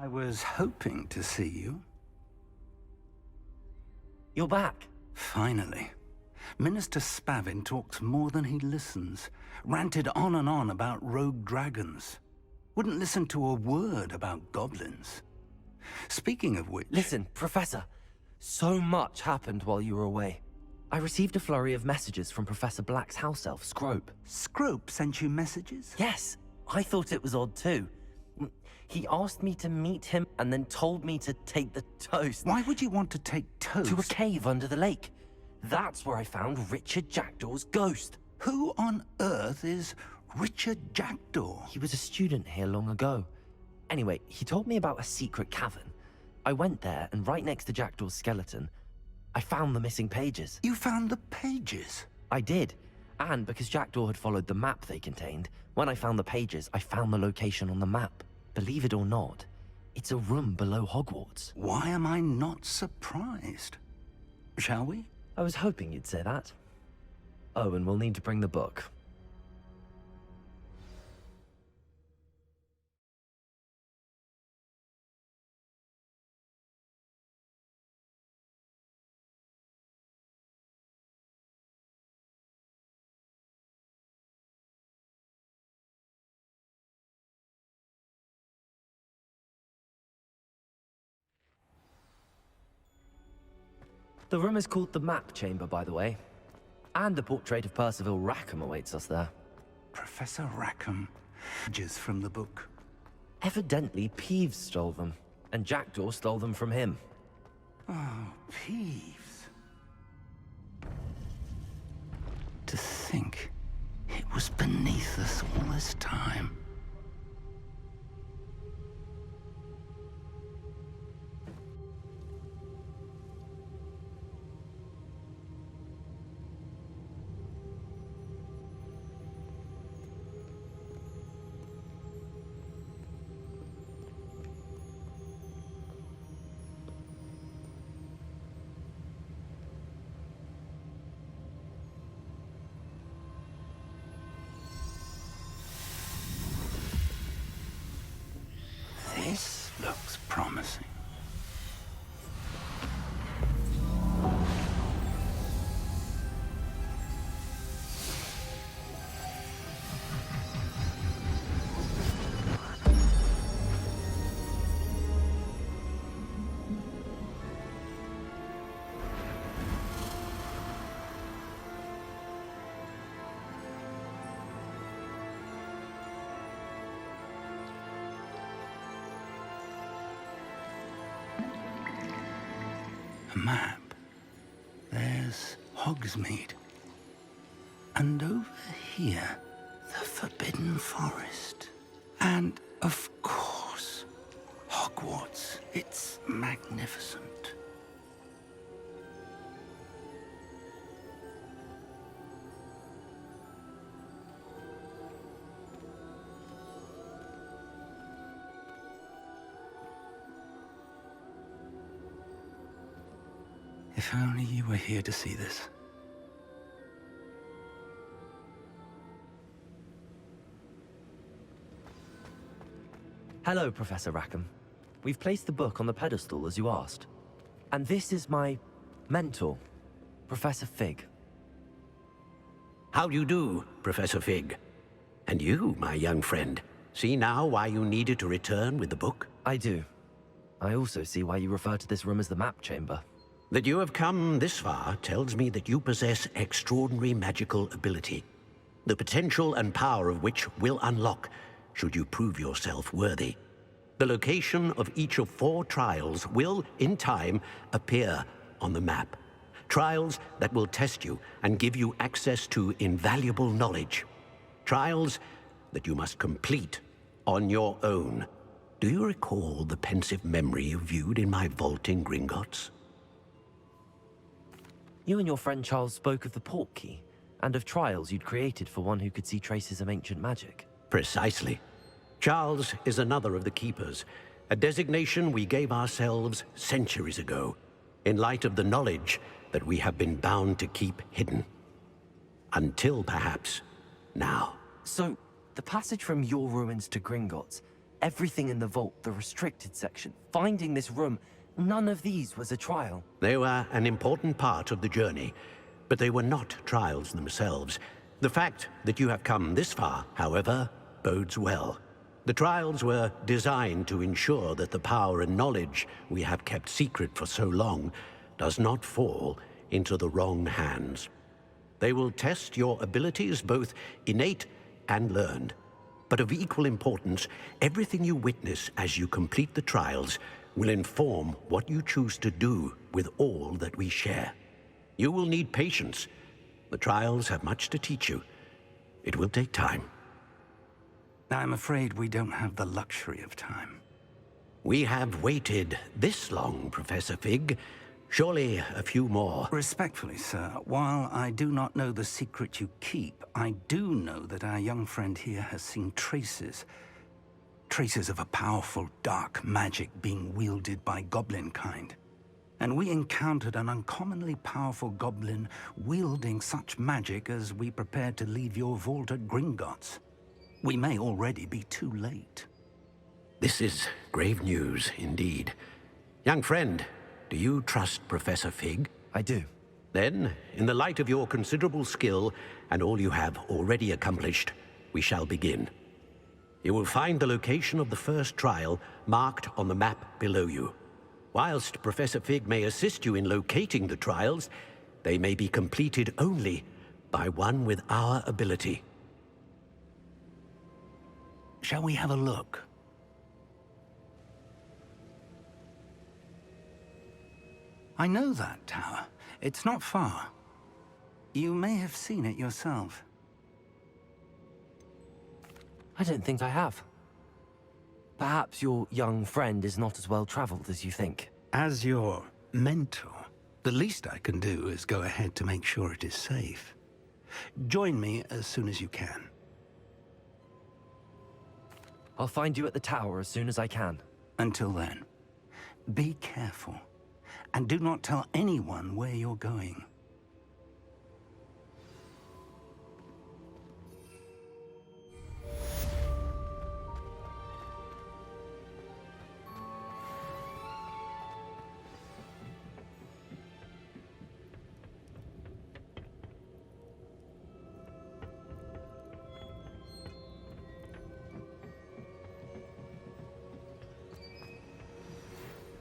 I was hoping to see you. You're back. Finally. Minister Spavin talks more than he listens. Ranted on and on about rogue dragons. Wouldn't listen to a word about goblins. Speaking of which... Listen, Professor. So much happened while you were away. I received a flurry of messages from Professor Black's house elf, Scrope. Scrope sent you messages? Yes. I thought it was odd too. He asked me to meet him and then told me to take the toast. Why would you want to take toast? To a cave under the lake. That's where I found Richard Jackdaw's ghost. Who on earth is Richard Jackdaw? He was a student here long ago. Anyway, he told me about a secret cavern. I went there, and right next to Jackdaw's skeleton, I found the missing pages. You found the pages? I did. And because Jackdaw had followed the map they contained, when I found the pages, I found the location on the map. Believe it or not, it's a room below Hogwarts. Why am I not surprised? Shall we? I was hoping you'd say that. Oh, and we'll need to bring the book. The room is called the Map Chamber, by the way. And a portrait of Percival Rackham awaits us there. Professor Rackham. Pages from the book. Evidently, Peeves stole them, and Jackdaw stole them from him. Oh, Peeves. To think it was beneath us all this time. This looks promising. A map. There's Hogsmeade. And over here, the Forbidden Forest. And, of course, Hogwarts. It's magnificent. If only you were here to see this. Hello, Professor Rackham. We've placed the book on the pedestal as you asked. And this is my mentor, Professor Fig. How do you do, Professor Fig? And you, my young friend, see now why you needed to return with the book? I do. I also see why you refer to this room as the Map Chamber. That you have come this far tells me that you possess extraordinary magical ability, the potential and power of which will unlock should you prove yourself worthy. The location of each of 4 trials will, in time, appear on the map. Trials that will test you and give you access to invaluable knowledge. Trials that you must complete on your own. Do you recall the pensive memory you viewed in my vault in Gringotts? You and your friend Charles spoke of the Portkey, and of trials you'd created for one who could see traces of ancient magic. Precisely. Charles is another of the Keepers, a designation we gave ourselves centuries ago, in light of the knowledge that we have been bound to keep hidden. Until, perhaps, now. So, the passage from your ruins to Gringotts, Everything in the vault, the restricted section, finding this room, none of these was a trial. They were an important part of the journey, but they were not trials themselves. The fact that you have come this far, however, bodes well. The trials were designed to ensure that the power and knowledge we have kept secret for so long does not fall into the wrong hands. They will test your abilities, both innate and learned. But of equal importance, everything you witness as you complete the trials will inform what you choose to do with all that we share. You will need patience. The trials have much to teach you. It will take time. I'm afraid we don't have the luxury of time. We have waited this long, Professor Fig. Surely a few more. Respectfully, sir, while I do not know the secret you keep, I do know that our young friend here has seen traces of a powerful dark magic being wielded by goblin kind. And we encountered an uncommonly powerful goblin wielding such magic as we prepared to leave your vault at Gringotts. We may already be too late. This is grave news indeed. Young friend, do you trust Professor Fig? I do. Then, in the light of your considerable skill and all you have already accomplished, we shall begin. You will find the location of the first trial marked on the map below you. Whilst Professor Fig may assist you in locating the trials, they may be completed only by one with our ability. Shall we have a look? I know that tower. It's not far. You may have seen it yourself. I don't think I have. Perhaps your young friend is not as well traveled as you think. As your mentor, the least I can do is go ahead to make sure it is safe. Join me as soon as you can. I'll find you at the tower as soon as I can. Until then, be careful. And do not tell anyone where you're going.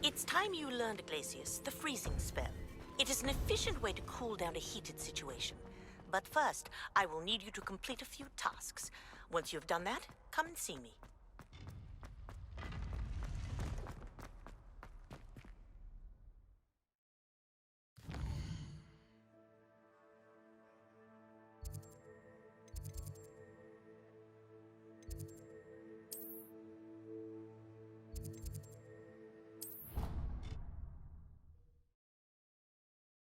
It's time you learned, Glacius, the freezing spell. It is an efficient way to cool down a heated situation. But first, I will need you to complete a few tasks. Once you've done that, come and see me.